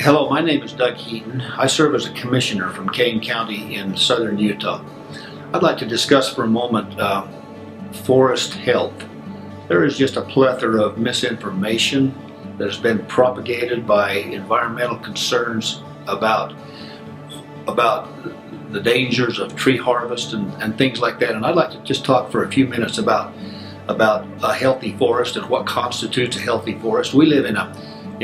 Hello, my name is Doug Heaton. I serve as a commissioner from Kane County in southern Utah. I'd like to discuss for a moment forest health. There is just a plethora of misinformation that has been propagated by environmental concerns about the dangers of tree harvest and things like that. And I'd like to just talk for a few minutes about a healthy forest and what constitutes a healthy forest. We live in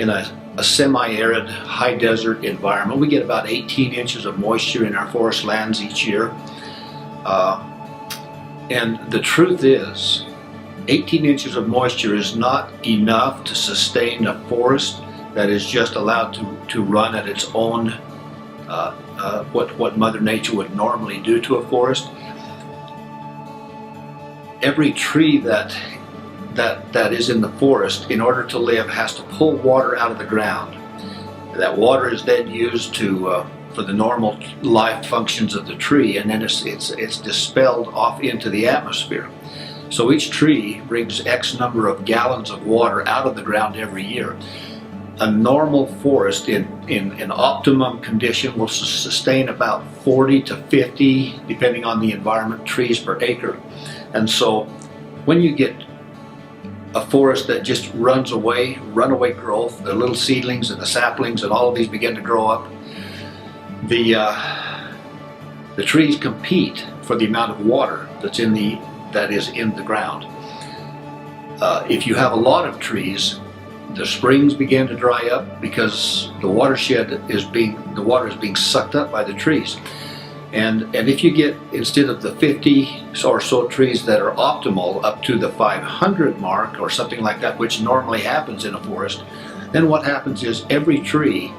a semi-arid, high desert environment. We get about 18 inches of moisture in our forest lands each year. And the truth is, 18 inches of moisture is not enough to sustain a forest that is just allowed to run at its own, what Mother Nature would normally do to a forest. Every tree that is in the forest, in order to live, has to pull water out of the ground. That water is then used for the normal life functions of the tree, and then it's dispelled off into the atmosphere. So each tree brings X number of gallons of water out of the ground every year. A normal forest in optimum condition will sustain about 40 to 50, depending on the environment, trees per acre. And so when you get a forest that just runaway growth, the little seedlings and the saplings and all of these begin to grow up, the trees compete for the amount of water that is in the ground. If you have a lot of trees, the springs begin to dry up because the water is being sucked up by the trees. And if you get, instead of the 50 or so trees that are optimal, up to the 500 mark or something like that, which normally happens in a forest, then what happens is every tree,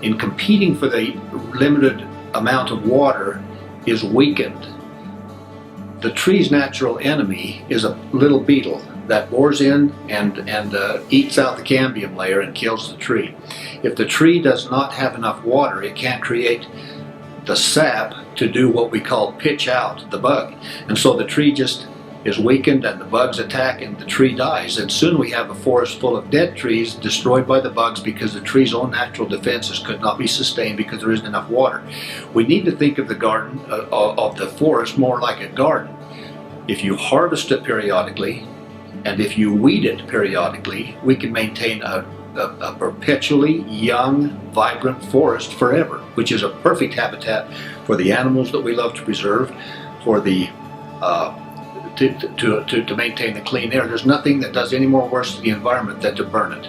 in competing for the limited amount of water, is weakened. The tree's natural enemy is a little beetle that bores in and eats out the cambium layer and kills the tree. If the tree does not have enough water, it can't create the sap to do what we call pitch out the bug. And so the tree just is weakened and the bugs attack and the tree dies. And soon we have a forest full of dead trees destroyed by the bugs because the tree's own natural defenses could not be sustained because there isn't enough water. We need to think of the garden, of the forest, more like a garden. If you harvest it periodically and if you weed it periodically, we can maintain a perpetually young, vibrant forest forever, which is a perfect habitat for the animals that we love to preserve, for the to maintain the clean air. There's nothing that does any more worse to the environment than to burn it.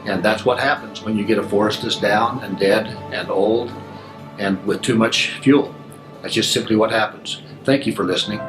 And that's what happens when you get a forest that's down and dead and old and with too much fuel. That's just simply what happens. Thank you for listening.